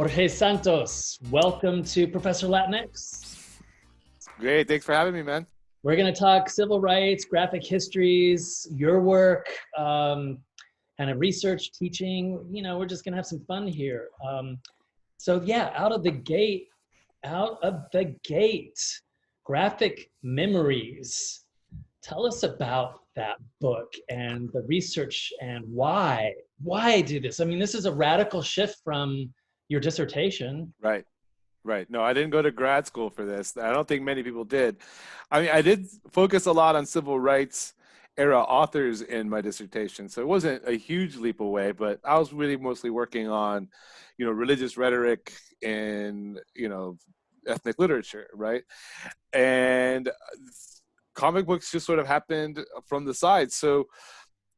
Jorge Santos, welcome to Professor Latinx. Great, thanks for having me, man. We're going to talk civil rights, graphic histories, your work, kind of research, teaching. You know, we're just going to have some fun here. So yeah, out of the gate, Graphic Memories. Tell us about that book and the research and why do this? I mean, this is a radical shift from your dissertation. Right. No, I didn't go to grad school for this. I don't think many people did. I mean, I did focus a lot on civil rights era authors in my dissertation, so it wasn't a huge leap away, but I was really mostly working on, religious rhetoric and, ethnic literature, right? And comic books just sort of happened from the side. So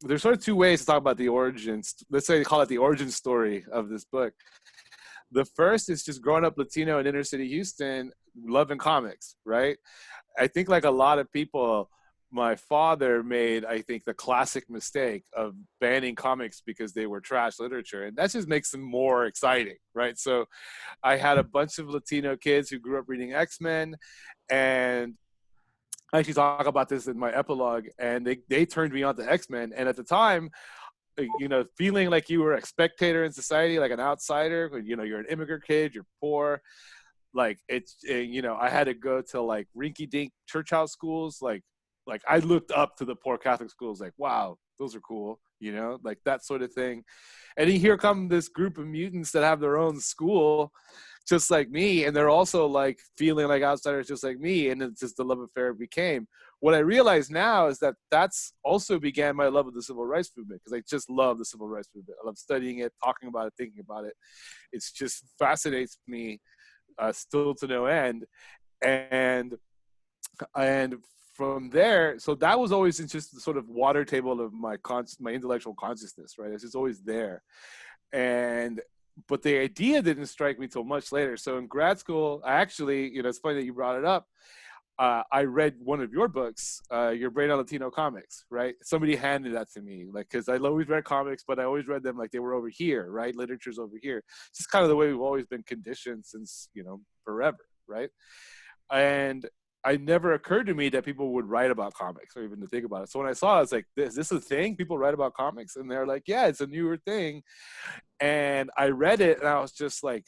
there's sort of two ways to talk about the origins. Let's say call it the origin story of this book. The first is just growing up Latino in inner city Houston, loving comics, right? I think like a lot of people, my father made, I think, the classic mistake of banning comics because they were trash literature. And that just makes them more exciting, right? So I had a bunch of Latino kids who grew up reading X-Men, and I actually talk about this in my epilogue, and they turned me on to X-Men. And at the time, feeling like you were a spectator in society, like an outsider, you're an immigrant kid, you're poor, like I had to go to like rinky-dink church house schools, like I looked up to the poor Catholic schools, like, wow, those are cool, like that sort of thing. And then here come this group of mutants that have their own school, just like me, and they're also like feeling like outsiders just like me, and it's just the love affair it became. What I realize now is that that's also began my love of the civil rights movement, because I just love the civil rights movement. I love studying it, talking about it, thinking about it. It's just fascinates me still to no end. And from there, so that was always just the sort of water table of my intellectual consciousness, right? It's just always there. But the idea didn't strike me till much later. So in grad school, I actually, it's funny that you brought it up. I read one of your books, Your Brain on Latino Comics, right? Somebody handed that to me, like, because I always read comics, but I always read them like they were over here, right? Literature's over here. It's just kind of the way we've always been conditioned since, forever, right? And it never occurred to me that people would write about comics or even to think about it. So when I saw it, I was like, is this a thing? People write about comics? And they're like, yeah, it's a newer thing. And I read it, and I was just like,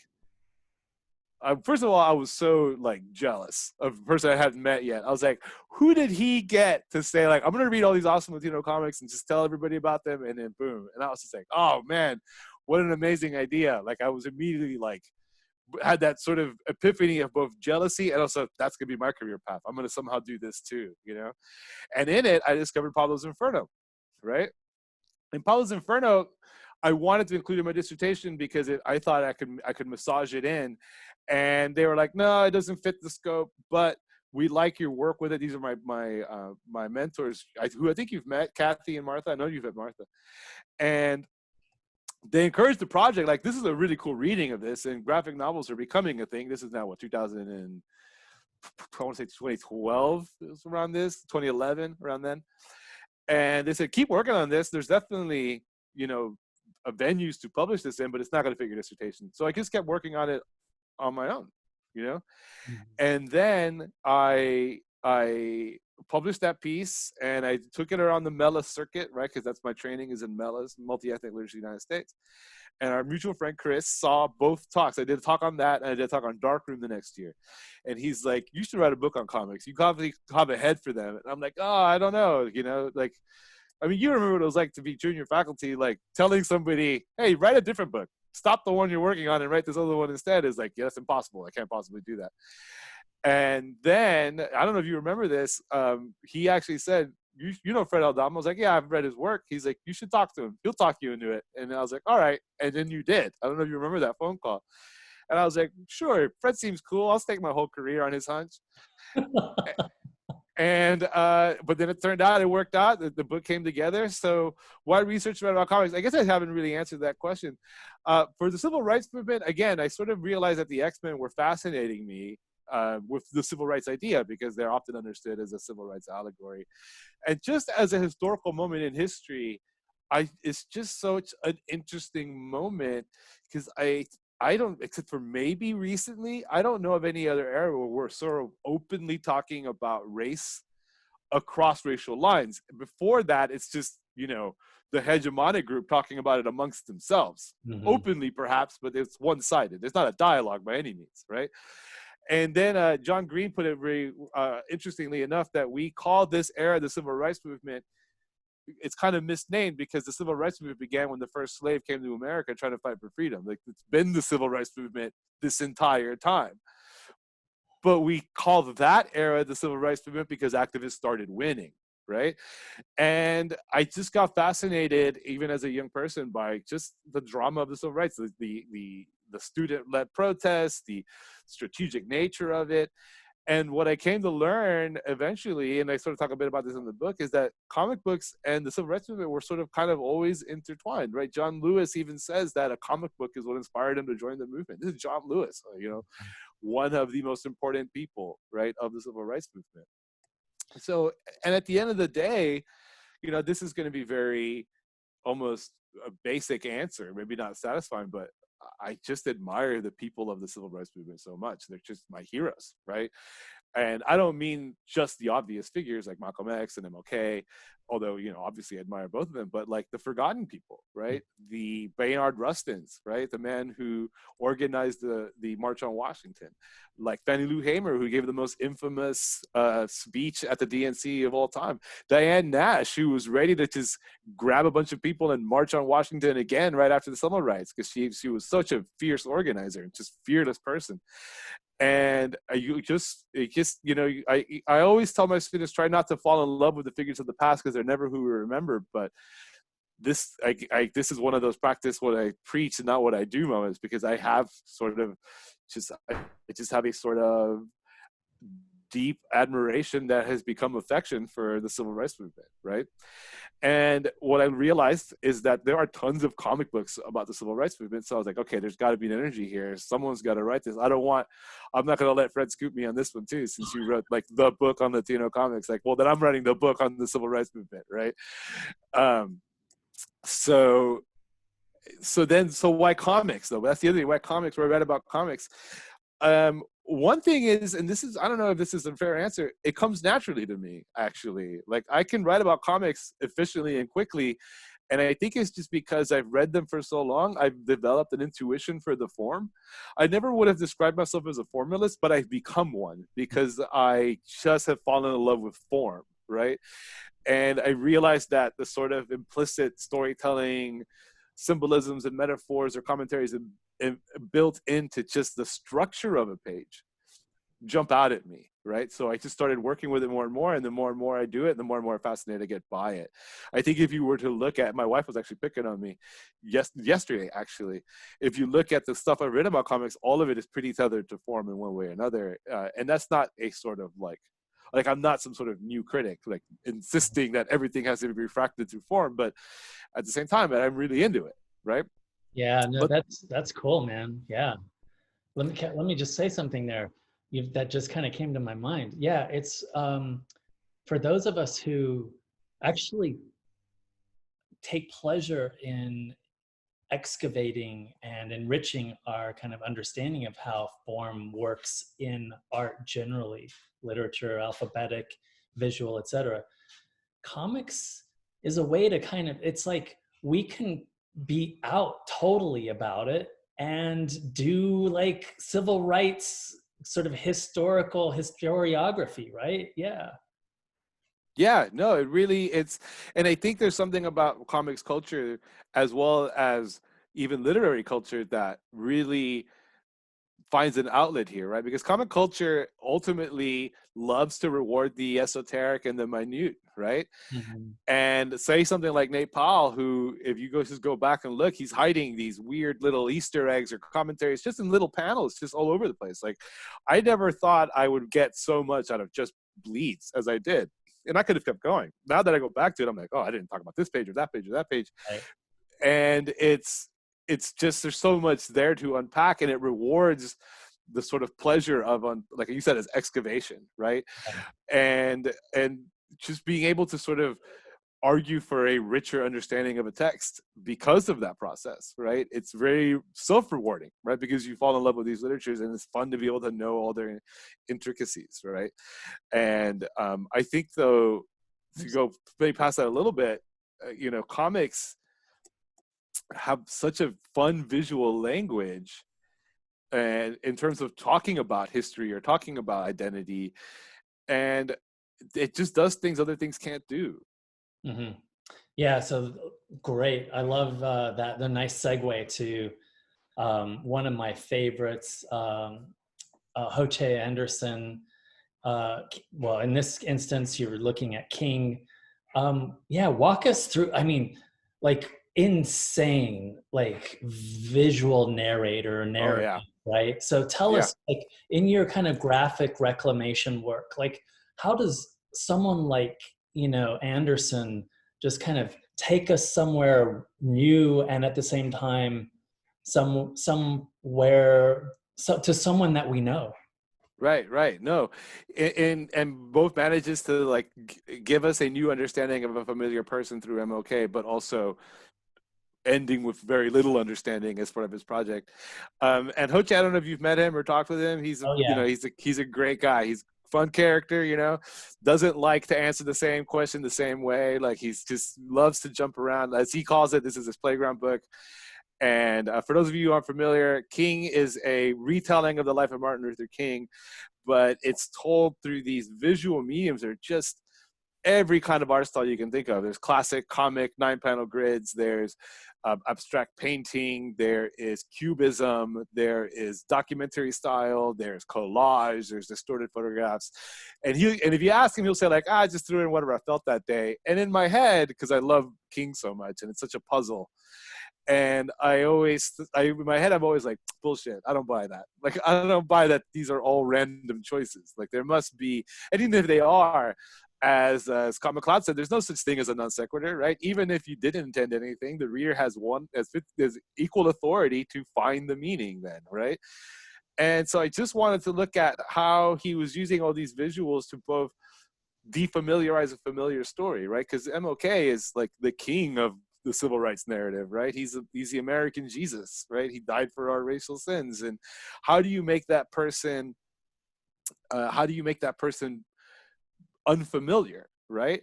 first of all, I was so like jealous of a person I hadn't met yet. I was like, who did he get to say like, I'm going to read all these awesome Latino comics and just tell everybody about them? And then boom. And I was just like, oh man, what an amazing idea. Like I was immediately like, had that sort of epiphany of both jealousy and also that's going to be my career path. I'm going to somehow do this too, And in it, I discovered Pablo's Inferno, right? And Pablo's Inferno, I wanted to include in my dissertation because I thought I could massage it in. And they were like, no, it doesn't fit the scope, but we like your work with it. These are my mentors, who I think you've met, Kathy and Martha. I know you've met Martha. And they encouraged the project. Like, this is a really cool reading of this, and graphic novels are becoming a thing. This is now, what, 2012 is around this, 2011, around then. And they said, keep working on this. There's definitely, a venues to publish this in, but it's not going to fit your dissertation. So I just kept working on it on my own, Mm-hmm. And then I published that piece, and I took it around the MELA circuit, right? Because that's my training is in MELAs, multi-ethnic literature in the United States. And our mutual friend Chris saw both talks. I did a talk on that, and I did a talk on Darkroom the next year. And he's like, you should write a book on comics. You probably have a head for them. And I'm like, oh, I don't know, like, I mean, you remember what it was like to be junior faculty, like telling somebody, hey, write a different book. Stop the one you're working on and write this other one instead. Is like, yeah, that's impossible. I can't possibly do that. And then, I don't know if you remember this, he actually said, you know Fred Aldama? I was like, yeah, I've read his work. He's like, you should talk to him. He'll talk you into it. And I was like, all right. And then you did. I don't know if you remember that phone call. And I was like, sure, Fred seems cool. I'll stake my whole career on his hunch. And but then it turned out it worked out. The book came together. So why research about comics? I guess I haven't really answered that question. For the civil rights movement, again, I sort of realized that the X-Men were fascinating me with the civil rights idea, because they're often understood as a civil rights allegory. And just as a historical moment in history, it's just such an interesting moment, because I don't, except for maybe recently, I don't know of any other era where we're sort of openly talking about race across racial lines. Before that, it's just, you know, the hegemonic group talking about it amongst themselves, openly perhaps, but it's one-sided. There's not a dialogue by any means, right? And then John Green put it very interestingly enough that we call this era the Civil Rights Movement. It's kind of misnamed because the Civil Rights Movement began when the first slave came to America trying to fight for freedom. Like, it's been the Civil Rights Movement this entire time. But we call that era the Civil Rights Movement because activists started winning, right? And I just got fascinated, even as a young person, by just the drama of the civil rights, the student-led protests, the strategic nature of it. And what I came to learn eventually, and I sort of talk a bit about this in the book, is that comic books and the civil rights movement were sort of kind of always intertwined, right? John Lewis even says that a comic book is what inspired him to join the movement. This is John Lewis, you know, one of the most important people, right, of the civil rights movement. So, and at the end of the day, you know, this is going to be very almost a basic answer, maybe not satisfying, but I just admire the people of the civil rights movement so much. They're just my heroes, right? And I don't mean just the obvious figures like Malcolm X and MLK, although, you know, obviously I admire both of them, but like the forgotten people, right? The Bayard Rustins, right? The man who organized the March on Washington, like Fannie Lou Hamer, who gave the most infamous speech at the DNC of all time. Diane Nash, who was ready to just grab a bunch of people and march on Washington again right after the civil rights, because she was such a fierce organizer and just fearless person. And you just you know, I always tell my students, try not to fall in love with the figures of the past because they're never who we remember. But this this is one of those practice what I preach and not what I do moments, because I have sort of I just have a sort of deep admiration that has become affection for the civil rights movement, right? And what I realized is that there are tons of comic books about the civil rights movement. So I was like, okay, there's got to be an energy here. Someone's got to write this. I'm not going to let Fred scoop me on this one too, since you wrote like the book on Latino comics. Like, well, then I'm writing the book on the civil rights movement, right? So why comics though? That's the other thing. Why comics? Where I read about comics. One thing is, and this is, I don't know if this is a fair answer, it comes naturally to me, actually. Like, I can write about comics efficiently and quickly, and I think it's just because I've read them for so long, I've developed an intuition for the form. I never would have described myself as a formalist, but I've become one because I just have fallen in love with form, right? And I realized that the sort of implicit storytelling symbolisms and metaphors or commentaries and built into just the structure of a page jump out at me, right? So I just started working with it more and more I do it, the more and more fascinated I get by it. I think if you were to look at, my wife was actually picking on me yesterday, actually. If you look at the stuff I've written about comics, all of it is pretty tethered to form in one way or another. And that's not a sort of like I'm not some sort of new critic, like insisting that everything has to be refracted through form, but at the same time, I'm really into it, right? Yeah, no, But that's cool, man. Yeah. Let me just say something there. That just kind of came to my mind. Yeah, it's for those of us who actually take pleasure in excavating and enriching our kind of understanding of how form works in art generally, literature, alphabetic, visual, etc. Comics is a way to kind of, it's like we can be out totally about it and do like civil rights sort of historiography, right? Yeah. yeah, no, and I think there's something about comics culture as well as even literary culture that really finds an outlet here, right? Because comic culture ultimately loves to reward the esoteric and the minute, right? Mm-hmm. And say something like Nate Powell, who, if you just go back and look, he's hiding these weird little Easter eggs or commentaries just in little panels, just all over the place. Like, I never thought I would get so much out of just bleeds as I did. And I could have kept going. Now that I go back to it, I'm like, oh, I didn't talk about this page or that page or that page. Right. And it's just, there's so much there to unpack, and it rewards the sort of pleasure of, like you said, as excavation, right? And just being able to sort of argue for a richer understanding of a text because of that process, right? It's very self-rewarding, right? Because you fall in love with these literatures and it's fun to be able to know all their intricacies, right? And I think, though, to go maybe past that a little bit, you know, comics have such a fun visual language, and in terms of talking about history or talking about identity, and it just does things other things can't do. Mm-hmm. Yeah, so great. I love that. The nice segue to one of my favorites, Hoche Anderson. Well, in this instance, you're looking at King. Yeah, walk us through. I mean, like insane, like visual narrator Oh narrative, yeah, right? So tell yeah. us, like in your kind of graphic reclamation work, like how does someone like, you know, Anderson just kind of take us somewhere new and at the same time somewhere to someone that we know? Right, right. No, and both manages to like give us a new understanding of a familiar person through MOK, but also ending with very little understanding as part of his project. And Hoche, I don't know if you've met him or talked with him. He's a, Oh you yeah. know, he's a great guy. He's a fun character, you know, doesn't like to answer the same question the same way. Like he's just loves to jump around, as he calls it. This is his playground book. And for those of you who aren't familiar, King is a retelling of the life of Martin Luther King, but it's told through these visual mediums that are just every kind of art style you can think of. There's classic comic 9-panel grids, there's abstract painting, there is cubism, there is documentary style, there's collage, there's distorted photographs. And if you ask him, he'll say like, I just threw in whatever I felt that day. And in my head, because I love King so much and it's such a puzzle, and in my head, I'm always like, bullshit, I don't buy that. Like, I don't buy that these are all random choices. Like, there must be, and even if they are, as Scott McCloud said, there's no such thing as a non sequitur, right? Even if you didn't intend anything, the reader has equal authority to find the meaning then, right? And so I just wanted to look at how he was using all these visuals to both defamiliarize a familiar story, right? Because MOK is like the king of the civil rights narrative, right? He's the American Jesus, right? He died for our racial sins. And how do you make that person unfamiliar, right?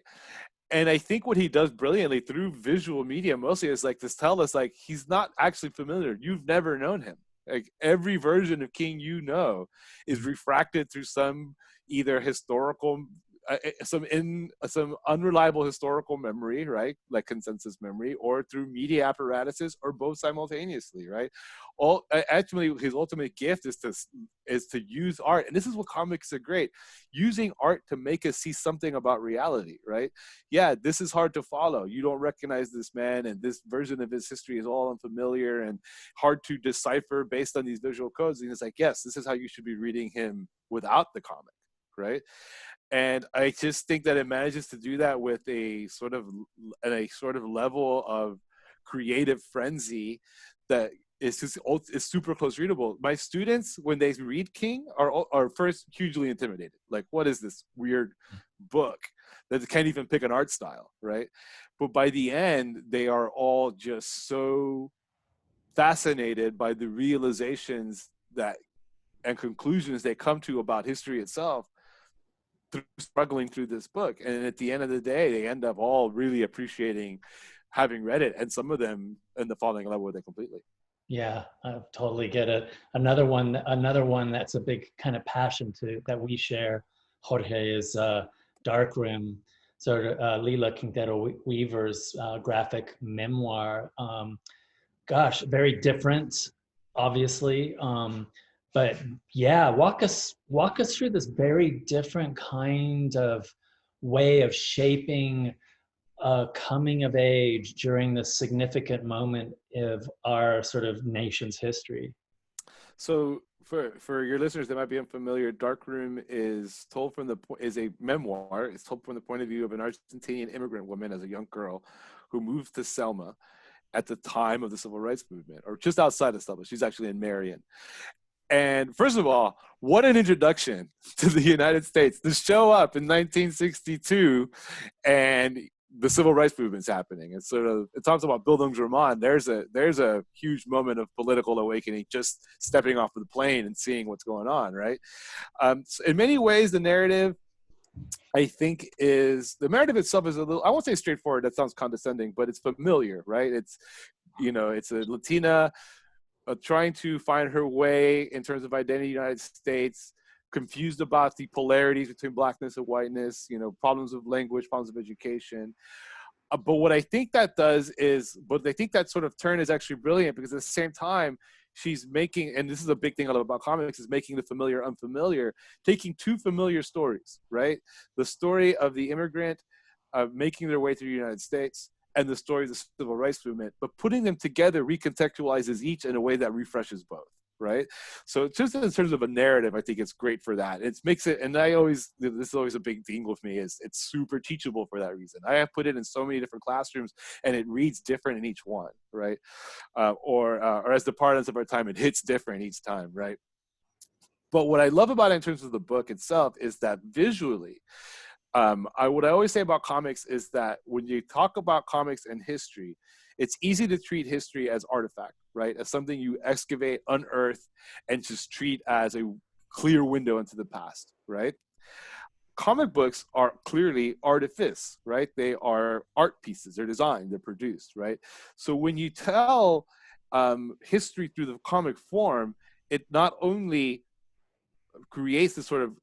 And I think what he does brilliantly through visual media mostly is like to tell us like he's not actually familiar. You've never known him. Like every version of King you know is refracted through some either historical some unreliable historical memory, right, like consensus memory, or through media apparatuses, or both simultaneously, right? Actually, his ultimate gift is to use art, and this is what comics are great, using art to make us see something about reality, right? Yeah, this is hard to follow. You don't recognize this man, and this version of his history is all unfamiliar and hard to decipher based on these visual codes. And it's like, yes, this is how you should be reading him without the comic, right? And I just think that it manages to do that with a sort of level of creative frenzy that is super close readable. My students, when they read King, are first hugely intimidated. Like, what is this weird book that can't even pick an art style, right? But by the end, they are all just so fascinated by the realizations that and conclusions they come to about history itself through struggling through this book. And at the end of the day, they end up all really appreciating having read it, and some of them end up falling in love with it completely. Yeah, I totally get it. Another one that's a big kind of passion that we share, Jorge, is Darkroom. So Lila Quintero Weaver's graphic memoir. Gosh, very different, obviously. But yeah, walk us through this very different kind of way of shaping coming of age during this significant moment of our sort of nation's history. So for your listeners that might be unfamiliar, Darkroom is a memoir. It's told from the point of view of an Argentinian immigrant woman as a young girl who moved to Selma at the time of the civil rights movement, or just outside of Selma. She's actually in Marion. And first of all, what an introduction to the United States to show up in 1962 and the civil rights movement's happening. It's sort of, it talks about Bildungsroman. There's a huge moment of political awakening, just stepping off of the plane and seeing what's going on, right? So in many ways, the narrative, I think, the narrative itself is a little, I won't say straightforward, that sounds condescending, but it's familiar, right? It's, it's a Latina trying to find her way in terms of identity in the United States, confused about the polarities between blackness and whiteness, problems of language, problems of education. But what I think that does is, but I think that sort of turn is actually brilliant, because at the same time, she's making, and this is a big thing I love about comics, is making the familiar unfamiliar, taking two familiar stories, right? The story of the immigrant making their way through the United States, and the story of the civil rights movement, but putting them together recontextualizes each in a way that refreshes both, right? So just in terms of a narrative, I think it's great for that. It makes it, and this is always a big thing with me, is it's super teachable for that reason. I have put it in so many different classrooms, and it reads different in each one, right? Or as the parlance of our time, it hits different each time, right? But what I love about it in terms of the book itself is that visually, what I always say about comics is that when you talk about comics and history, it's easy to treat history as artifact, right? As something you excavate, unearth, and just treat as a clear window into the past, right? Comic books are clearly artifice, right? They are art pieces, they're designed, they're produced, right? So when you tell history through the comic form, it not only creates this sort of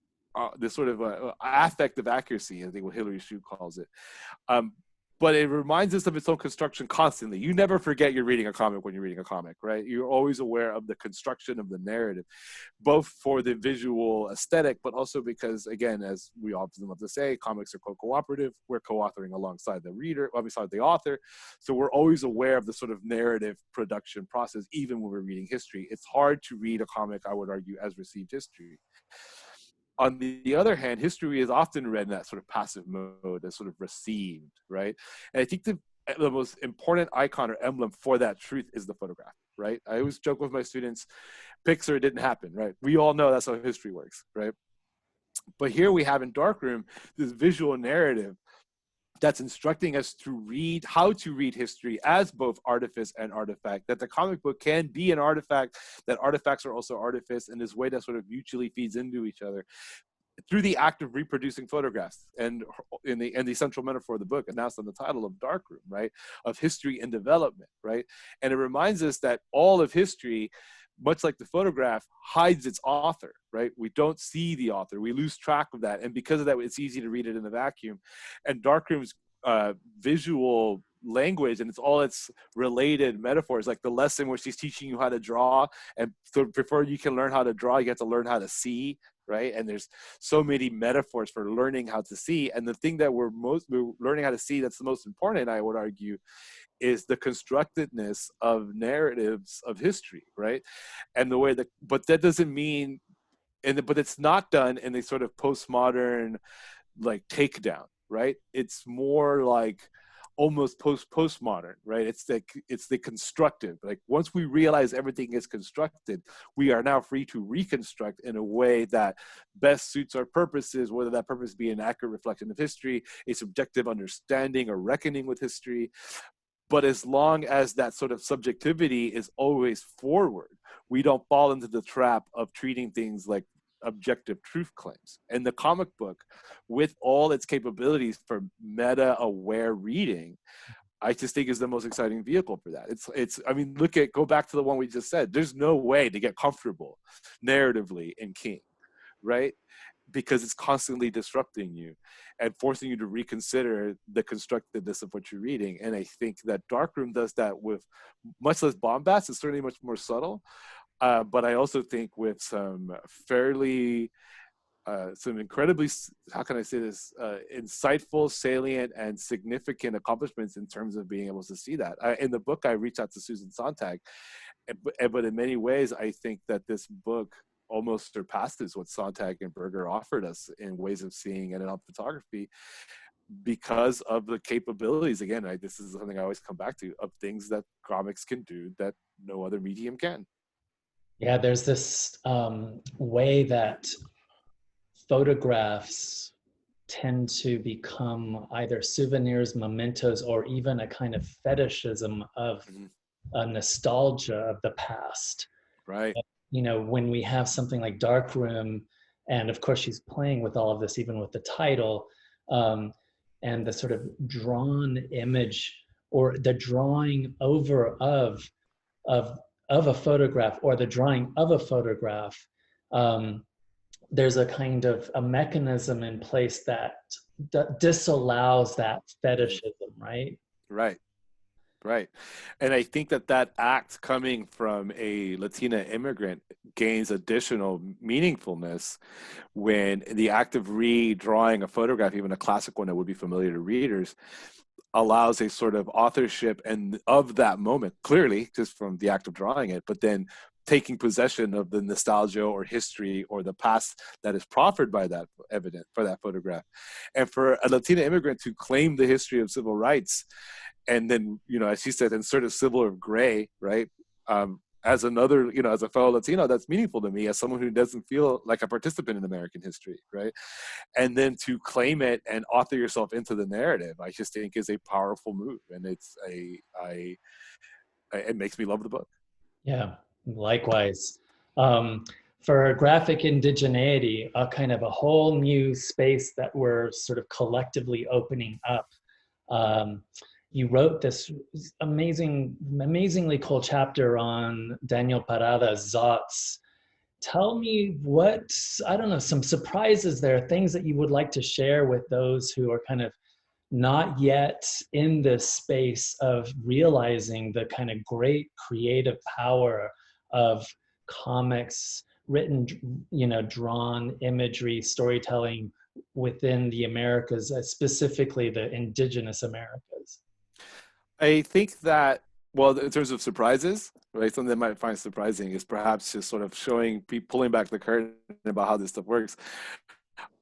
affect of accuracy, I think what Hilary Shue calls it. But it reminds us of its own construction constantly. You never forget you're reading a comic when you're reading a comic, right? You're always aware of the construction of the narrative, both for the visual aesthetic, but also because, again, as we often love to say, comics are co-cooperative. We're co-authoring alongside the reader, alongside the author. So we're always aware of the sort of narrative production process, even when we're reading history. It's hard to read a comic, I would argue, as received history. On the other hand, history is often read in that sort of passive mode, as sort of received, right? And I think the most important icon or emblem for that truth is the photograph, right? I always joke with my students, Pixar didn't happen, right? We all know that's how history works, right? But here we have in Darkroom this visual narrative that's instructing us to read, how to read history as both artifice and artifact, that the comic book can be an artifact, that artifacts are also artifice, in this way that sort of mutually feeds into each other through the act of reproducing photographs. And in the central metaphor of the book, announced on the title of Darkroom, right, of history and development, right? And it reminds us that all of history, much like the photograph, hides its author, right? We don't see the author. We lose track of that. And because of that, it's easy to read it in a vacuum. And Darkroom's visual language, and it's all its related metaphors, like the lesson where she's teaching you how to draw. And so before you can learn how to draw, you have to learn how to see, right? And there's so many metaphors for learning how to see. And the thing that we're learning how to see that's the most important, I would argue, is the constructedness of narratives of history, right? And the way that, but that doesn't mean, but it's not done in a sort of postmodern, like, takedown, right? It's more like almost postmodern, right? It's the constructive. Like, once we realize everything is constructed, we are now free to reconstruct in a way that best suits our purposes, whether that purpose be an accurate reflection of history, a subjective understanding or reckoning with history. But as long as that sort of subjectivity is always forward, we don't fall into the trap of treating things like objective truth claims. And the comic book, with all its capabilities for meta-aware reading, I just think is the most exciting vehicle for that. I mean, go back to the one we just said. There's no way to get comfortable narratively in King, right? Because it's constantly disrupting you and forcing you to reconsider the constructedness of what you're reading. And I think that Darkroom does that with much less bombast. It's certainly much more subtle. But I also think with some incredibly, how can I say this, insightful, salient, and significant accomplishments in terms of being able to see that. In the book, I reached out to Susan Sontag, but in many ways, I think that this book almost surpasses what Sontag and Berger offered us in ways of seeing and in photography, because of the capabilities. Again, this is something I always come back to, of things that comics can do that no other medium can. Yeah, there's this way that photographs tend to become either souvenirs, mementos, or even a kind of fetishism of Mhm. a nostalgia of the past. Right. You know, when we have something like Darkroom, and of course she's playing with all of this, even with the title, and the sort of drawn image or the drawing over of of a photograph or the drawing of a photograph. There's a kind of a mechanism in place that disallows that Mhm. fetishism, right? Right. Right. And I think that that act coming from a Latina immigrant gains additional meaningfulness when the act of redrawing a photograph, even a classic one that would be familiar to readers, allows a sort of authorship and of that moment, clearly just from the act of drawing it, but then taking possession of the nostalgia or history or the past that is proffered by that evidence for that photograph. And for a Latina immigrant to claim the history of civil rights and then, you know, as she said, insert a symbol of gray, right? As another, you know, as a fellow Latino, that's meaningful to me as someone who doesn't feel like a participant in American history, right? And then to claim it and author yourself into the narrative, I just think is a powerful move, and it makes me love the book. Yeah, likewise. Um, for graphic indigeneity, a kind of a whole new space that we're sort of collectively opening up. Um, you wrote this amazingly cool chapter on Daniel Parada's Zotz. Tell me what, I don't know, some surprises there, things that you would like to share with those who are kind of not yet in this space of realizing the kind of great creative power of comics, written, you know, drawn imagery, storytelling within the Americas, specifically the indigenous Americas. I think that, well, in terms of surprises, right, something that might find surprising is perhaps just sort of showing people, pulling back the curtain about how this stuff works.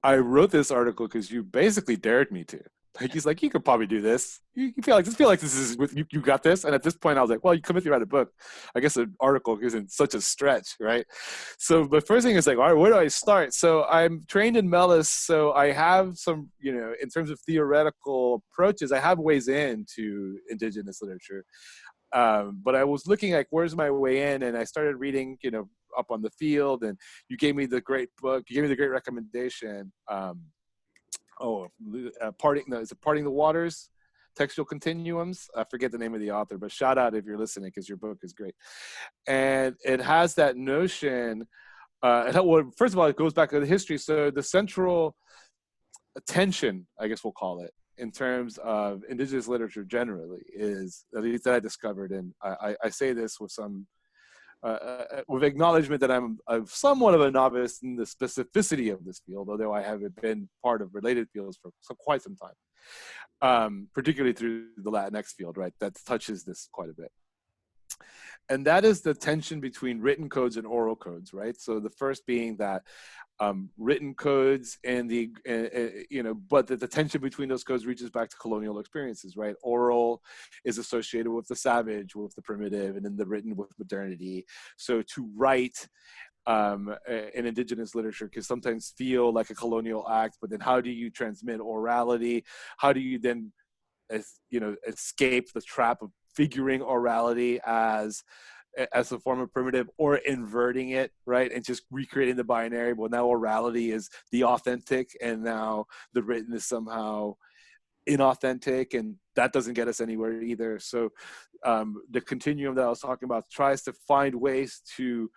I wrote this article because you basically dared me to. Like, he's like, you could probably do this. You feel like this is with you. You got this. And at this point, I was like, well, you commit to write a book. I guess an article isn't such a stretch, right? So the first thing is like, all right, where do I start? So I'm trained in Melis, so I have some, you know, in terms of theoretical approaches, I have ways into indigenous literature. But I was looking like, where's my way in? And I started reading, you know, up on the field, and you gave me the great book. You gave me the great recommendation. Parting the Waters, Textual Continuums. I forget the name of the author, but shout out if you're listening because your book is great. And it has that notion. Well, first of all, it goes back to the history. So the central tension, I guess we'll call it, in terms of indigenous literature generally is, at least that I discovered, and I say this with some with acknowledgement that I'm somewhat of a novice in the specificity of this field, although I haven't been part of related fields for quite some time, particularly through the Latinx field, right? That touches this quite a bit. And that is the tension between written codes and oral codes, right? So the first being that written codes and but the tension between those codes reaches back to colonial experiences, right? Oral is associated with the savage, with the primitive, and then the written with modernity. So to write in indigenous literature can sometimes feel like a colonial act, but then how do you transmit orality? How do you then, escape the trap of figuring orality as a form of primitive, or inverting it, right? And just recreating the binary. Well, now orality is the authentic, and now the written is somehow inauthentic, and that doesn't get us anywhere either. So the continuum that I was talking about tries to find ways to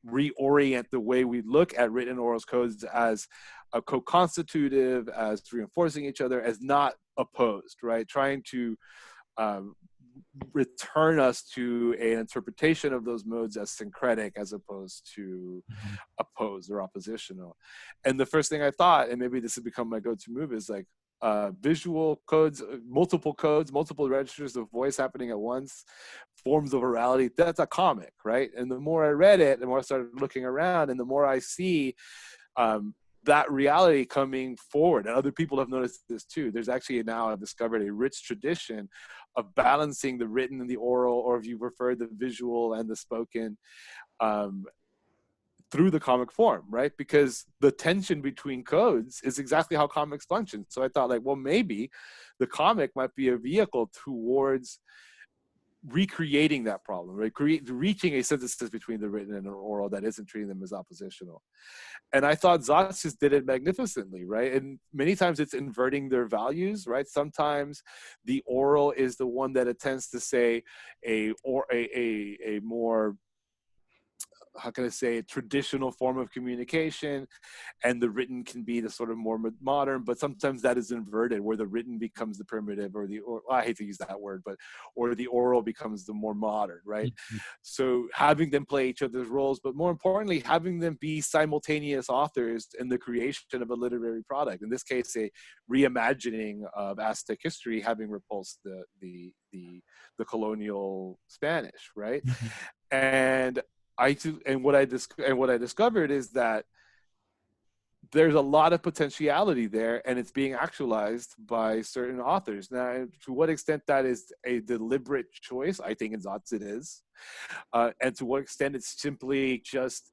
reorient the way we look at written oral codes as a co-constitutive, as reinforcing each other, as not opposed, right? Trying to return us to an interpretation of those modes as syncretic as opposed to opposed or oppositional. And the first thing I thought, and maybe this has become my go-to move, is like visual codes, multiple registers of voice happening at once, forms of orality. That's a comic, right? And the more I read it, the more I started looking around, and the more I see that reality coming forward. And other people have noticed this too. There's actually now, I've discovered a rich tradition of balancing the written and the oral, or if you prefer, the visual and the spoken, through the comic form, right? Because the tension between codes is exactly how comics function. So I thought, like, well, maybe the comic might be a vehicle towards recreating that problem, right? Reaching a synthesis between the written and the oral that isn't treating them as oppositional. And I thought Zotz just did it magnificently, right? And many times it's inverting their values, right? Sometimes the oral is the one that attempts to say a more, how can I say, a traditional form of communication, and the written can be the sort of more modern, but sometimes that is inverted, where the written becomes the primitive, or I hate to use that word, but, or the oral becomes the more modern, right? Mm-hmm. So having them play each other's roles, but more importantly, having them be simultaneous authors in the creation of a literary product. In this case, a reimagining of Aztec history, having repulsed the colonial Spanish, right? And what I discovered is that there's a lot of potentiality there, and it's being actualized by certain authors. Now, to what extent that is a deliberate choice, I think in Zotz it is, and to what extent it's simply just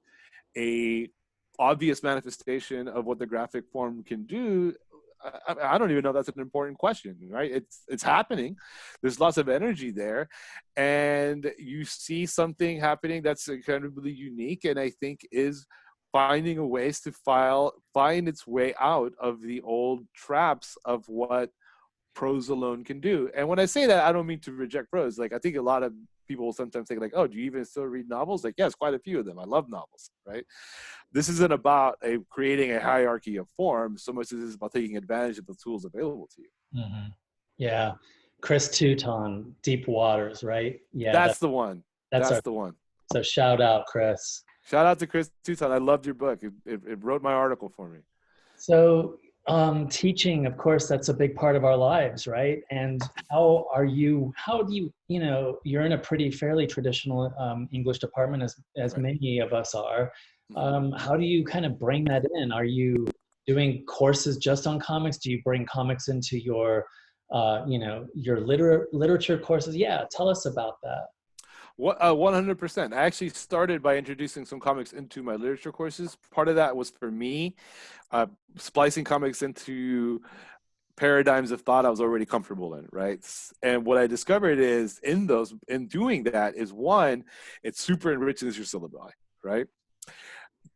a obvious manifestation of what the graphic form can do, I don't even know if that's an important question, right? It's happening. There's lots of energy there, and you see something happening that's incredibly unique, and I think is finding a ways to find its way out of the old traps of what prose alone can do. And when I say that, I don't mean to reject prose. Like, I think a lot of people sometimes think, like, oh, do you even still read novels? Like, yes, quite a few of them. I love novels, right? This isn't about creating a hierarchy of form so much as it is about taking advantage of the tools available to you. Mm-hmm. Yeah. Chris Teuton, Deep Waters, right? Yeah. That's the one. That's the one. So shout out, Chris. Shout out to Chris Teuton. I loved your book. It wrote my article for me. So teaching, of course, that's a big part of our lives, right? And how do you, you're in a fairly traditional English department, as Right. many of us are. How do you kind of bring that in? Are you doing courses just on comics? Do you bring comics into your, your literature courses? Yeah, tell us about that. 100%. I actually started by introducing some comics into my literature courses. Part of that was for me, splicing comics into paradigms of thought I was already comfortable in, right? And what I discovered is in doing that is, one, it super enriches your syllabi, right?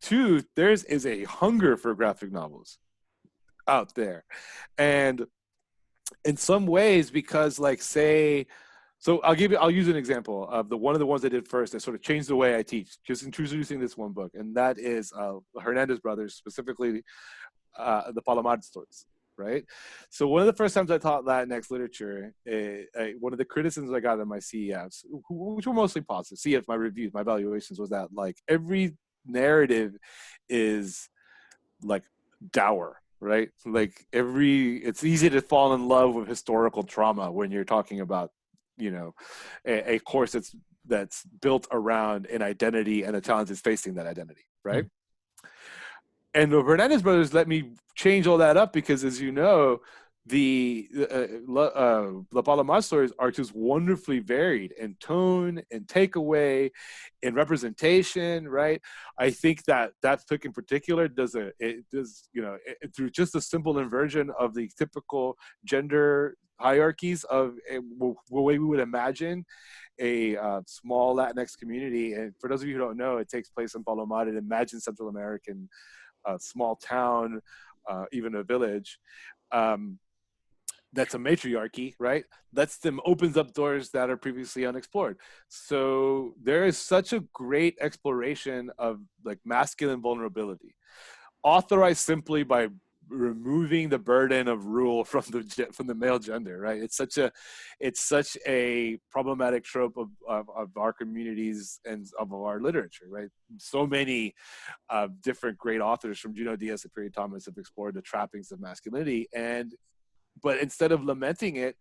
Two, is a hunger for graphic novels out there. And in some ways, because, like, say, so I'll use an example of one of the ones I did first that sort of changed the way I teach, just introducing this one book, and that is Hernandez Brothers, specifically the Palomar stories, right? So one of the first times I taught Latinx literature, one of the criticisms I got in my CEFs, which were mostly positive, CEFs, my reviews, my evaluations, was that, like, every narrative is, like, dour, right? Like, it's easy to fall in love with historical trauma when you're talking about, a course that's built around an identity and the challenges facing that identity, right? And the Hernandez Brothers let me change all that up, because, as you know, the La Palomar stories are just wonderfully varied in tone and takeaway, in representation, right? I think that book in particular does through just a simple inversion of the typical gender hierarchies of the way we would imagine a small Latinx community. And for those of you who don't know, it takes place in Palomar. Imagine Central American small town, even a village. That's a matriarchy, right? Opens up doors that are previously unexplored. So there is such a great exploration of, like, masculine vulnerability, authorized simply by removing the burden of rule from the male gender, right? It's such a problematic trope of our communities and of our literature, right? So many different great authors, from Junot Diaz to Perry Thomas, have explored the trappings of masculinity, but instead of lamenting it,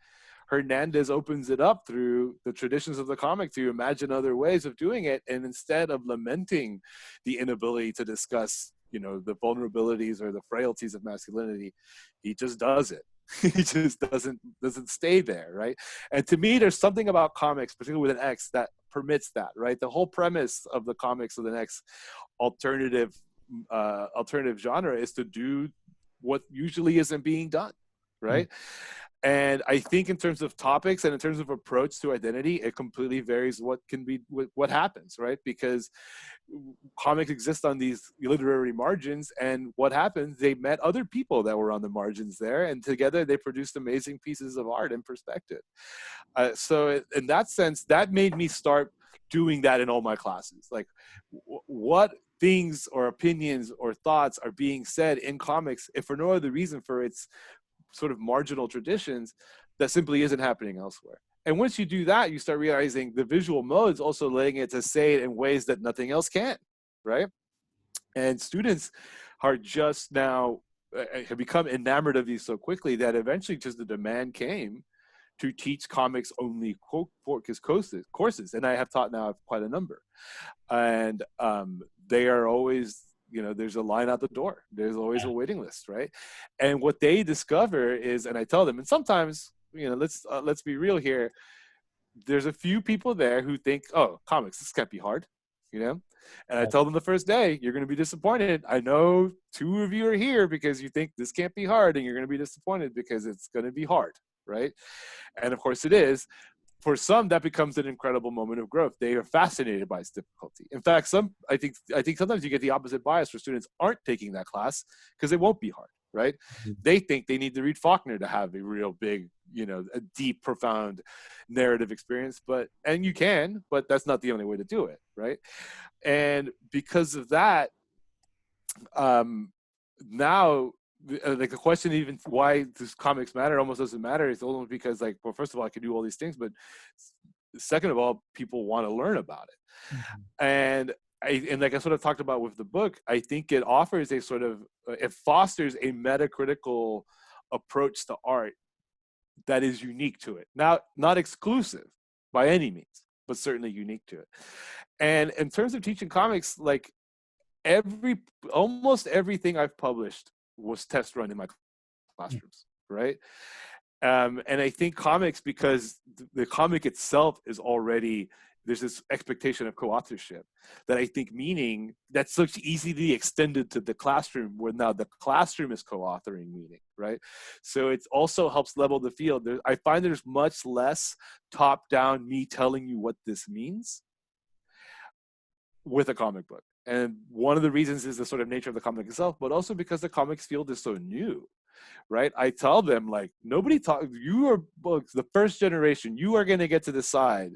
Hernandez opens it up through the traditions of the comic to imagine other ways of doing it. And instead of lamenting the inability to discuss, the vulnerabilities or the frailties of masculinity, he just does it. He just doesn't stay there, right? And to me, there's something about comics, particularly with an X, that permits that, right? The whole premise of the comics of the next alternative genre is to do what usually isn't being done, right? And I think in terms of topics and in terms of approach to identity, it completely varies what happens, right? Because comics exist on these literary margins, and what happens, they met other people that were on the margins there, and together they produced amazing pieces of art and perspective. So in that sense, that made me start doing that in all my classes. Like, what things or opinions or thoughts are being said in comics, if for no other reason for its sort of marginal traditions, that simply isn't happening elsewhere. And once you do that, you start realizing the visual mode's also letting it to say it in ways that nothing else can, right? And students are just now have become enamored of these so quickly that eventually just the demand came to teach comics only courses. And I have taught now quite a number. And they are always, there's a line out the door. There's always a waiting list, right? And what they discover is, and I tell them, and sometimes, let's be real here. There's a few people there who think, oh, comics, this can't be hard, And I tell them the first day, you're going to be disappointed. I know 2 of you are here because you think this can't be hard, and you're going to be disappointed because it's going to be hard, right? And of course it is. For some, that becomes an incredible moment of growth. They are fascinated by its difficulty. In fact, I think sometimes you get the opposite bias where students aren't taking that class because it won't be hard, right? They think they need to read Faulkner to have a real big, a deep, profound narrative experience. And you can, but that's not the only way to do it, right? And because of that, now, like the question even why does comics matter almost doesn't matter. It's almost because, like, well, first of all, I can do all these things, but second of all, people want to learn about it. And like I sort of talked about with the book, I think it offers a sort of, it fosters a metacritical approach to art that is unique to it. Now, not exclusive by any means, but certainly unique to it. And in terms of teaching comics, like almost everything I've published was test run in my classrooms, right? And I think comics, because the comic itself is already, there's this expectation of co-authorship that I think meaning that's so easily extended to the classroom, where now the classroom is co-authoring meaning, right? So it also helps level the field. I find there's much less top-down me telling you what this means with a comic book. And one of the reasons is the sort of nature of the comic itself, but also because the comics field is so new, right? I tell them, like, you are the first generation. You are going to get to decide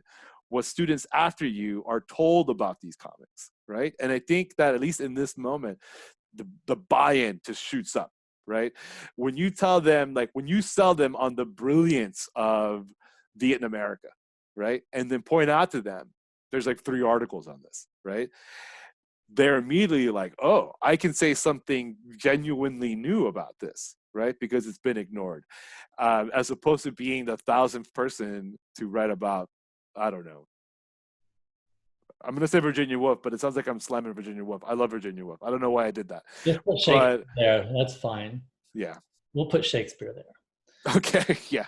what students after you are told about these comics, right? And I think that at least in this moment, the buy-in just shoots up, right? When you tell them, like, when you sell them on the brilliance of Vietnam America, right? And then point out to them, there's like 3 articles on this, right? They're immediately like, oh, I can say something genuinely new about this, right? Because it's been ignored. As opposed to being the 1,000th person to write about, I don't know. I'm going to say Virginia Woolf, but it sounds like I'm slamming Virginia Woolf. I love Virginia Woolf. I don't know why I did that. Just put Shakespeare there. That's fine. Yeah. We'll put Shakespeare there. Okay, yeah.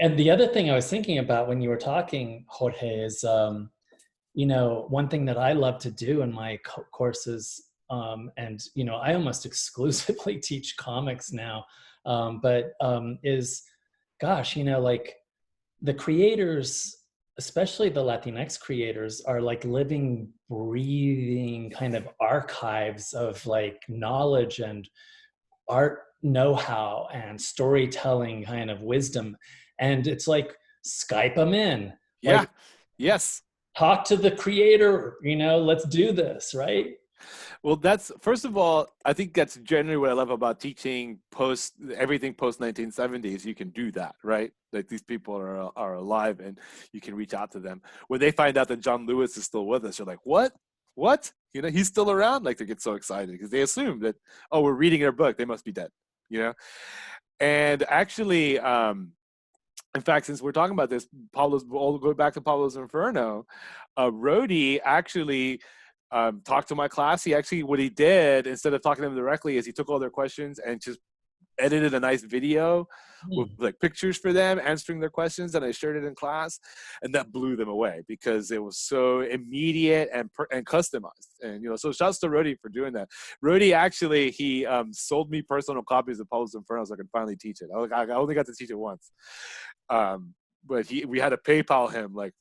And the other thing I was thinking about when you were talking, Jorge, is one thing that I love to do in my courses, and I almost exclusively teach comics now, is, gosh, like the creators, especially the Latinx creators, are like living, breathing kind of archives of like knowledge and art know-how and storytelling kind of wisdom. And it's like, Skype them in. Yeah. Like, yes. Talk to the creator, let's do this, right? Well, that's, first of all, I think that's generally what I love about teaching everything post 1970s. You can do that, right? Like, these people are alive and you can reach out to them. When they find out that John Lewis is still with us, you're like, what? He's still around? Like, they get so excited because they assume that, oh, we're reading their book, they must be dead, And actually, in fact, since we're talking about this, we'll go back to Pablo's Inferno. Rhodey actually talked to my class. What he did, instead of talking to them directly, is he took all their questions and just edited a nice video with Hmm. like pictures for them, answering their questions, and I shared it in class, and that blew them away because it was so immediate and customized. And so shouts to Rody for doing that. Rody actually he sold me personal copies of Powell's Inferno so I could finally teach it. I only got to teach it once. But we had to PayPal him like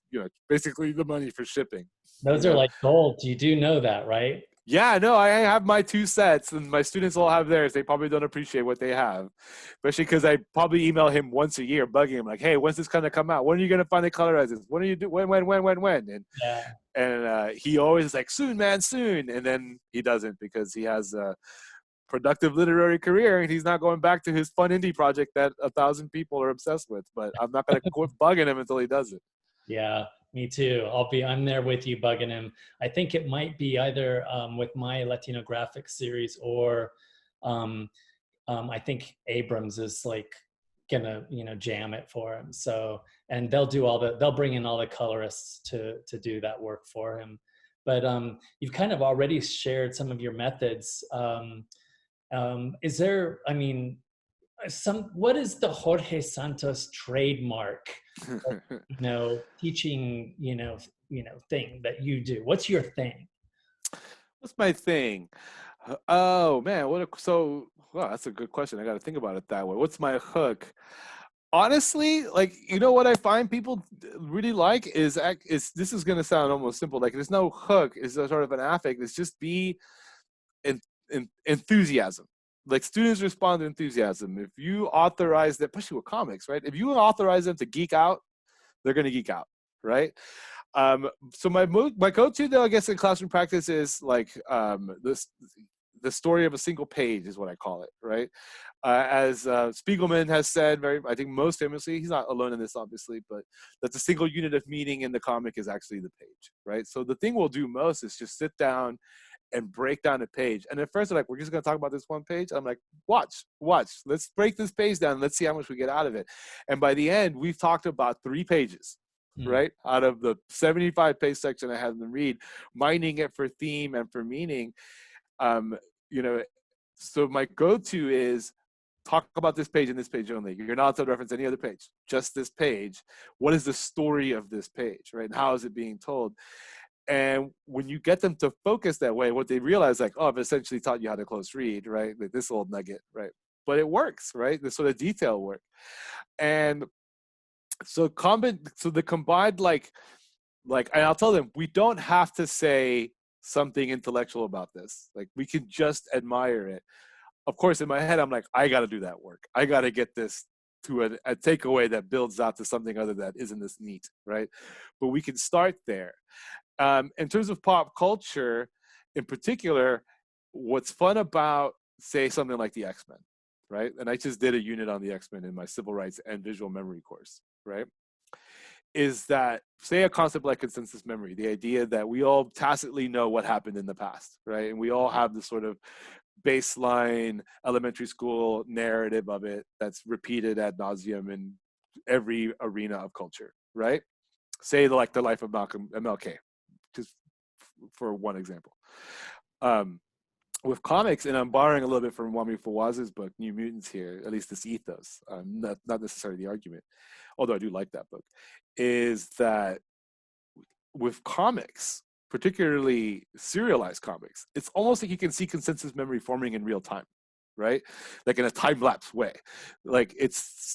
basically the money for shipping. Those are like gold. You do know that, right? Yeah, no, I have my 2 sets, and my students all have theirs. They probably don't appreciate what they have, especially because I probably email him once a year, bugging him like, "Hey, when's this gonna come out? When are you gonna finally colorize this? When are you do? When?" Yeah. And he always is like, "Soon, man, soon," and then he doesn't because he has a productive literary career and he's not going back to his fun indie project that 1,000 people are obsessed with. But I'm not gonna quit bugging him until he does it. Yeah, me too. I'm there with you, bugging him. I think it might be either with my Latino graphics series or um, I think Abrams is like gonna, jam it for him. So, and they'll bring in all the colorists to do that work for him. But you've kind of already shared some of your methods. Is there, I mean, what is the Jorge Santos trademark? Teaching, thing that you do. What's your thing? What's my thing? Oh man, wow, that's a good question. I got to think about it that way. What's my hook? Honestly, like what I find people really like is this is gonna sound almost simple. Like there's no hook. It's a sort of an affect. It's just be in enthusiasm. Like students respond to enthusiasm. If you authorize them, especially with comics, right? If you authorize them to geek out, they're gonna geek out, right? So my go-to though, I guess, in classroom practice is like the story of a single page is what I call it, right? As Spiegelman has said, I think most famously, he's not alone in this, obviously, but that the single unit of meaning in the comic is actually the page, right? So the thing we'll do most is just sit down and break down a page. And at first, they're like, we're just going to talk about this one page. I'm like, watch. Let's break this page down. Let's see how much we get out of it. And by the end, we've talked about 3 pages, right? Out of the 75-page section I had them read, mining it for theme and for meaning. So my go-to is talk about this page and this page only. You're not to reference any other page, just this page. What is the story of this page, right? And how is it being told? And when you get them to focus that way, what they realize, like, oh, I've essentially taught you how to close read, right? Like this old nugget, right? But it works, right? This sort of detail work. And so the combined, like, and I'll tell them, we don't have to say something intellectual about this. Like we can just admire it. Of course, in my head, I'm like, I got to do that work. I got to get this to a takeaway that builds out to something other that isn't this neat, right? But we can start there. In terms of pop culture, in particular, what's fun about, say, something like the X-Men, right? And I just did a unit on the X-Men in my civil rights and visual memory course, right? Is that, say, a concept like consensus memory, the idea that we all tacitly know what happened in the past, right? And we all have this sort of baseline elementary school narrative of it that's repeated ad nauseum in every arena of culture, right? Say like the life of MLK, just for one example. With comics, and I'm borrowing a little bit from Wami Fawaz's book, New Mutants here, at least this ethos, not necessarily the argument, although I do like that book, is that with comics, particularly serialized comics, it's almost like you can see consensus memory forming in real time, right? Like in a time-lapse way. Like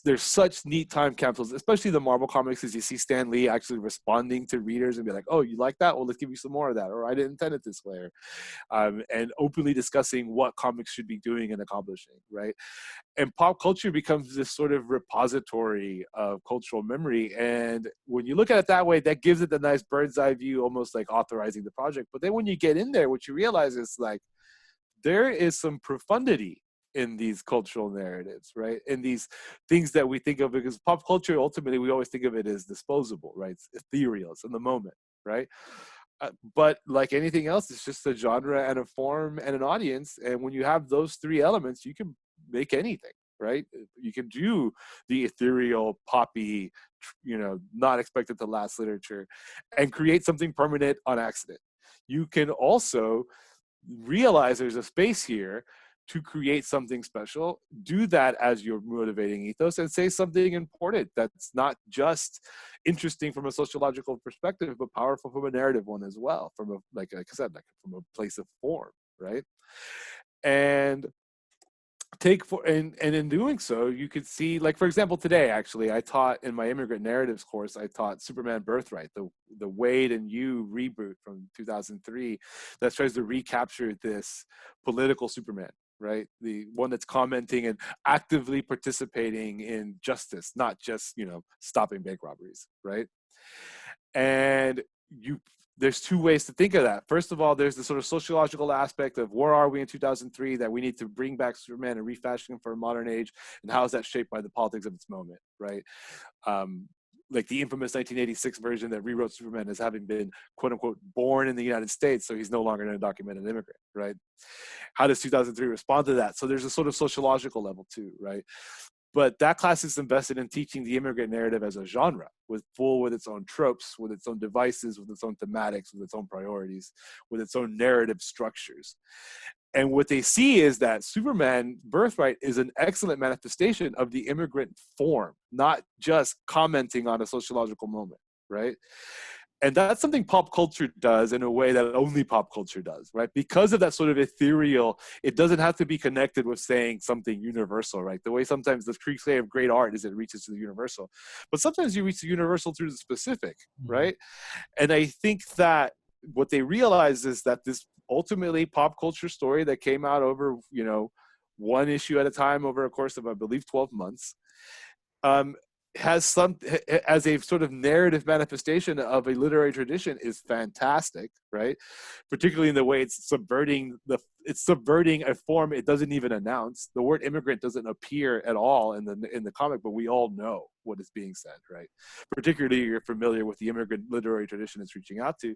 there's such neat time capsules, especially the Marvel comics, as you see Stan Lee actually responding to readers and be like, oh, you like that? Well, let's give you some more of that. Or I didn't intend it this way. And openly discussing what comics should be doing and accomplishing, right? And pop culture becomes this sort of repository of cultural memory. And when you look at it that way, that gives it the nice bird's eye view, almost like authorizing the project. But then when you get in there, what you realize is like, there is some profundity in these cultural narratives, right? In these things that we think of, because pop culture, ultimately, we always think of it as disposable, right? It's ethereal, it's in the moment, right? But like anything else, it's just a genre and a form and an audience. And when you have those 3 elements, you can make anything, right? You can do the ethereal, poppy, not expected to last literature and create something permanent on accident. You can also realize there's a space here to create something special, do that as your motivating ethos, and say something important that's not just interesting from a sociological perspective, but powerful from a narrative one as well, from a, like I said, like from a place of form, right? And and in doing so, you could see, like, for example, today, actually, I taught in my immigrant narratives course, I taught Superman Birthright, the Wade and You reboot from 2003 that tries to recapture this political Superman, right? The one that's commenting and actively participating in justice, not just, stopping bank robberies, right? And there's two ways to think of that. First of all, there's the sort of sociological aspect of where are we in 2003 that we need to bring back Superman and refashion him for a modern age, and how is that shaped by the politics of its moment, right? Like the infamous 1986 version that rewrote Superman as having been, quote unquote, born in the United States, so he's no longer an undocumented immigrant, right? How does 2003 respond to that? So there's a sort of sociological level too, right? But that class is invested in teaching the immigrant narrative as a genre, with its own tropes, with its own devices, with its own thematics, with its own priorities, with its own narrative structures. And what they see is that Superman Birthright is an excellent manifestation of the immigrant form, not just commenting on a sociological moment, right? And that's something pop culture does in a way that only pop culture does, right? Because of that sort of ethereal, it doesn't have to be connected with saying something universal, right? The way sometimes the cliche of great art is it reaches to the universal. But sometimes you reach the universal through the specific, right? And I think that what they realize is that this ultimately pop culture story that came out over, one issue at a time over a course of, I believe, 12 months, has as a sort of narrative manifestation of a literary tradition is fantastic, right? Particularly in the way it's subverting a form it doesn't even announce. The word immigrant doesn't appear at all in the comic, but we all know what is being said, right? Particularly you're familiar with the immigrant literary tradition it's reaching out to,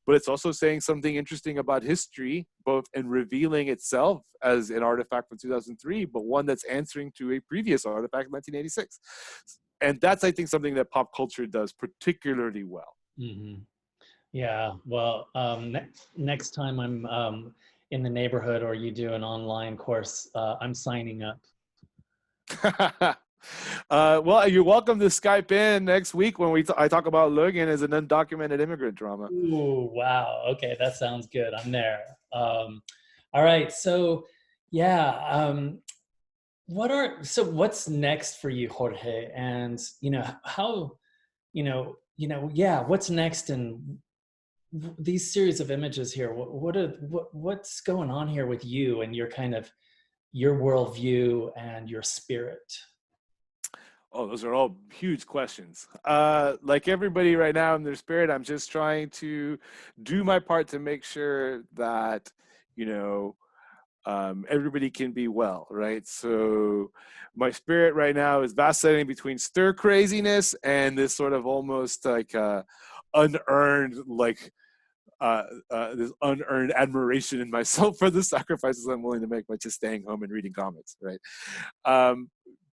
but it's also saying something interesting about history, both in revealing itself as an artifact from 2003, but one that's answering to a previous artifact in 1986. And that's, I think, something that pop culture does particularly well. Mm-hmm. Yeah, well, next time I'm in the neighborhood or you do an online course, I'm signing up. Well, you're welcome to Skype in next week when I talk about Logan as an undocumented immigrant drama. Ooh, wow. Okay, that sounds good. I'm there. All right, so yeah, what's next for you, Jorge? And how, yeah, what's next? And these series of images here, what's going on here with you and your kind of your worldview and your spirit? Oh, those are all huge questions. Like everybody right now in their spirit, I'm just trying to do my part to make sure that, everybody can be well, right? So my spirit right now is vacillating between stir craziness and this sort of almost like unearned, this unearned admiration in myself for the sacrifices I'm willing to make by just staying home and reading comics, right?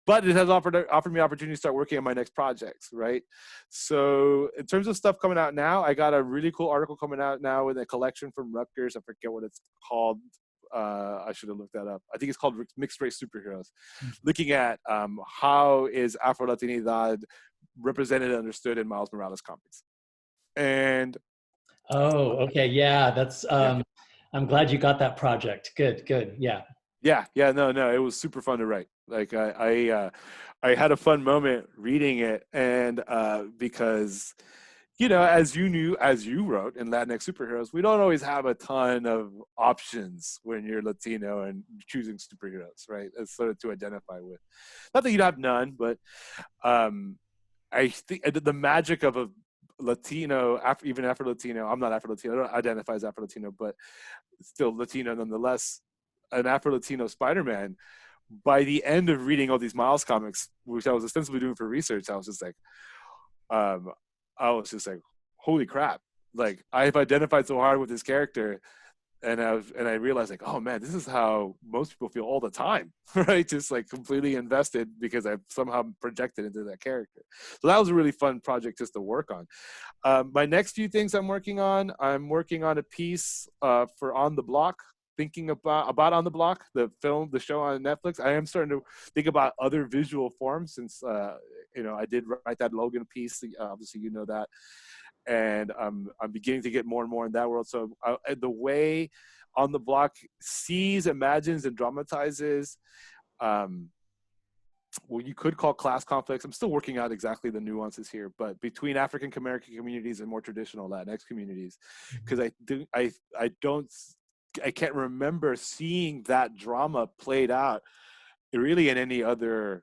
But it has offered me opportunity to start working on my next projects, right? So in terms of stuff coming out now, I got a really cool article coming out now with a collection from Rutgers. I forget what it's called. I should have looked that up. I think it's called Mixed Race Superheroes, looking at how is Afro-Latinidad represented and understood in Miles Morales comics. And okay, yeah, that's I'm glad you got that project. Good, yeah. No, it was super fun to write. Like I had a fun moment reading it, and because as you wrote in Latinx Superheroes, we don't always have a ton of options when you're Latino and choosing superheroes, right? It's sort of to identify with. Not that you'd have none, but I think the magic of a Latino, even Afro-Latino, I'm not Afro-Latino, I don't identify as Afro-Latino, but still Latino nonetheless, an Afro-Latino Spider-Man. By the end of reading all these Miles comics, which I was ostensibly doing for research, I was just like, holy crap. Like, I've identified so hard with this character, and I realized, like, oh man, this is how most people feel all the time, right? Just like completely invested because I've somehow projected into that character. So that was a really fun project just to work on. My next few things I'm working on a piece for On the Block, thinking about On the Block, the show on Netflix. I am starting to think about other visual forms since I did write that Logan piece. Obviously, you know that, and I'm beginning to get more and more in that world. So the way On the Block sees, imagines, and dramatizes what you could call class conflicts. I'm still working out exactly the nuances here, but between African American communities and more traditional Latinx communities, because I can't remember seeing that drama played out really in any other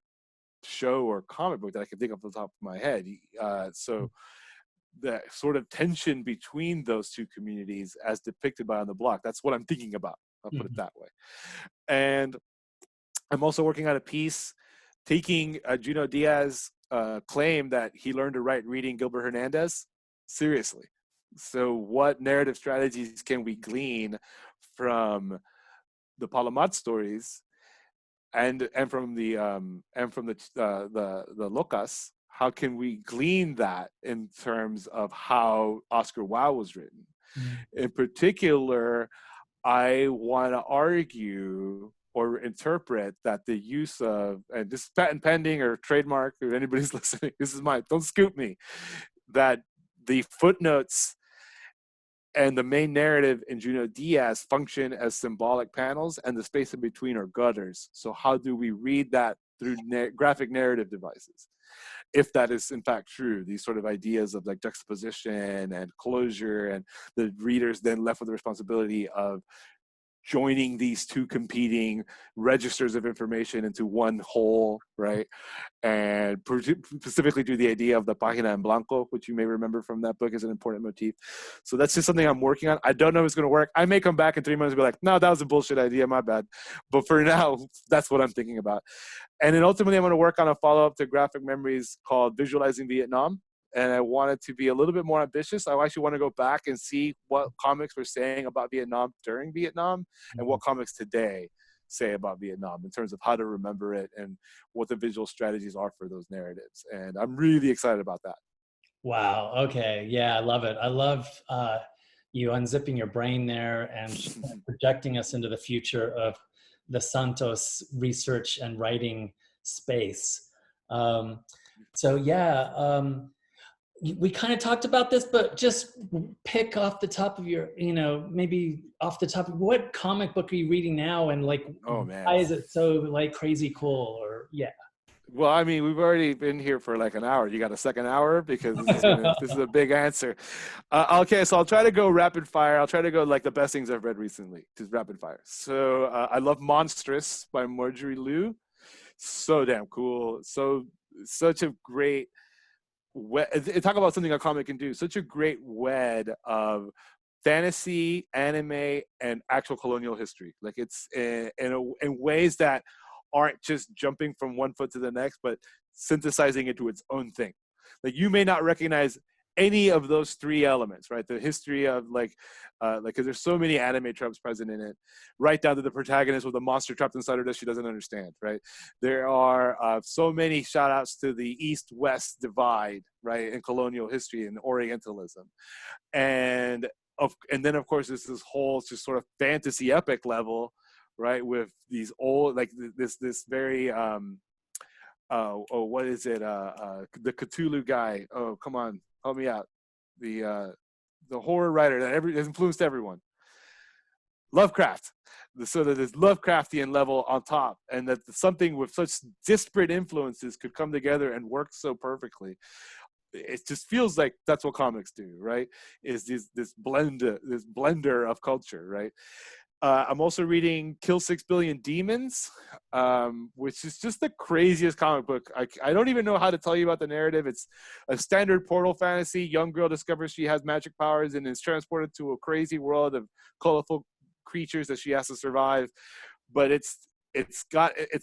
show or comic book that I can think of off the top of my head. So the sort of tension between those two communities as depicted by On the Block, that's what I'm thinking about. I'll put it that way. And I'm also working on a piece taking Junot Diaz's claim that he learned to write reading Gilbert Hernandez seriously. So what narrative strategies can we glean from the Palamat stories and from the Locas? How can we glean that in terms of how Oscar Wilde was written? In particular, I want to argue or interpret that the use of, and this is patent pending or trademark, if anybody's listening, this is don't scoop me, that the footnotes and the main narrative in Junot Diaz function as symbolic panels, and the space in between are gutters. So how do we read that through graphic narrative devices? If that is in fact true, these sort of ideas of like juxtaposition and closure, and the readers then left with the responsibility of joining these two competing registers of information into one whole, right? And specifically do the idea of the página en blanco, which you may remember from that book, is an important motif. So that's just something I'm working on. I don't know if it's going to work. I may come back in 3 months and be like, no, that was a bullshit idea, my bad. But for now, that's what I'm thinking about. And then ultimately, I'm going to work on a follow-up to Graphic Memories called Visualizing Vietnam. And I want it to be a little bit more ambitious. I actually want to go back and see what comics were saying about Vietnam during Vietnam and what comics today say about Vietnam in terms of how to remember it and what the visual strategies are for those narratives. And I'm really excited about that. Wow. Okay. Yeah, I love it. I love you unzipping your brain there and projecting us into the future of the Santos research and writing space. We kind of talked about this, but just pick off the top of your, maybe off the top of what comic book are you reading now? And like, oh man, why is it so like crazy cool? Or yeah. Well, I mean, we've already been here for like an hour. You got a second hour? Because this is a big answer. Okay, so I'll try to go rapid fire. I'll try to go like the best things I've read recently, just rapid fire. So I love Monstrous by Marjorie Liu. So damn cool. Such a great, talk about something a comic can do. Such a great wed of fantasy, anime, and actual colonial history. Like it's in ways that aren't just jumping from one foot to the next, but synthesizing into its own thing. Like you may not recognize any of those three elements, right? The history of because there's so many anime tropes present in it, right down to the protagonist with a monster trapped inside her that she doesn't understand, right? There are so many shout outs to the East-West divide, right? In colonial history and Orientalism. And then of course there's this whole just sort of fantasy epic level, right, with these old this very what is it, the Cthulhu guy, oh come on, help me out, the horror writer that has influenced everyone, Lovecraft. So that this Lovecraftian level on top, and that something with such disparate influences could come together and work so perfectly. It just feels like that's what comics do, right? Is this blender of culture, right? I'm also reading Kill 6 Billion Demons, which is just the craziest comic book. I don't even know how to tell you about the narrative. It's a standard portal fantasy. Young girl discovers she has magic powers and is transported to a crazy world of colorful creatures that she has to survive. But it's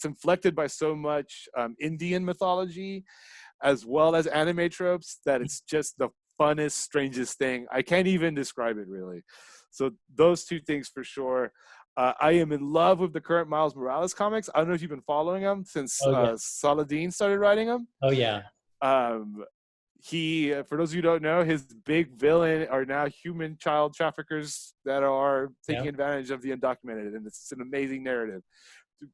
inflected by so much Indian mythology as well as anime tropes that it's just the funnest, strangest thing. I can't even describe it really. So those two things for sure. I am in love with the current Miles Morales comics. I don't know if you've been following them since Saladin started writing them. Oh yeah. he, for those of you who don't know, his big villain are now human child traffickers that are taking advantage of the undocumented, and it's an amazing narrative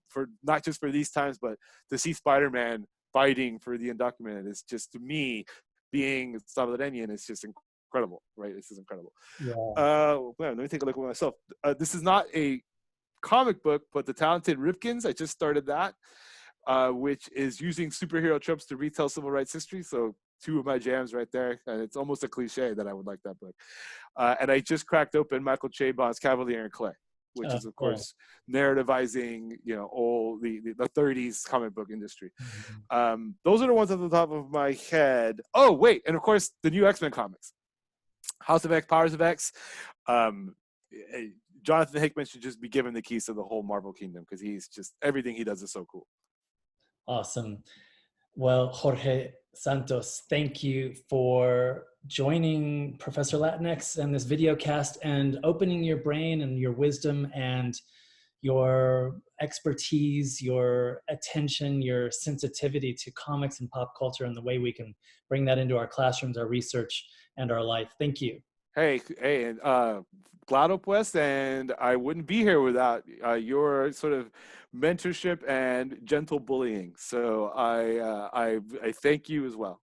for not just for these times, but to see Spider-Man fighting for the undocumented is just, to me, being Salvadorian, is just incredible, right? This is incredible. Well, let me take a look at myself. This is not a comic book, but The Talented Ripkins, I just started that, which is using superhero tropes to retell civil rights history. So two of my jams right there, and it's almost a cliche that I would like that book. And I just cracked open Michael Chabon's Cavalier and Clay, which is, of course, narrativizing, all the 30s comic book industry. Those are the ones at the top of my head. Oh, wait, and of course, the new X-Men comics. House of X, Powers of X. Jonathan Hickman should just be given the keys to the whole Marvel kingdom, because he's just, everything he does is so cool. Awesome. Well, Jorge Santos, thank you for joining Professor Latinx and this video cast and opening your brain and your wisdom and your expertise, your attention, your sensitivity to comics and pop culture, and the way we can bring that into our classrooms, our research, and our life. Thank you. Hey, and Glado Pues, and I wouldn't be here without your sort of mentorship and gentle bullying. So I thank you as well.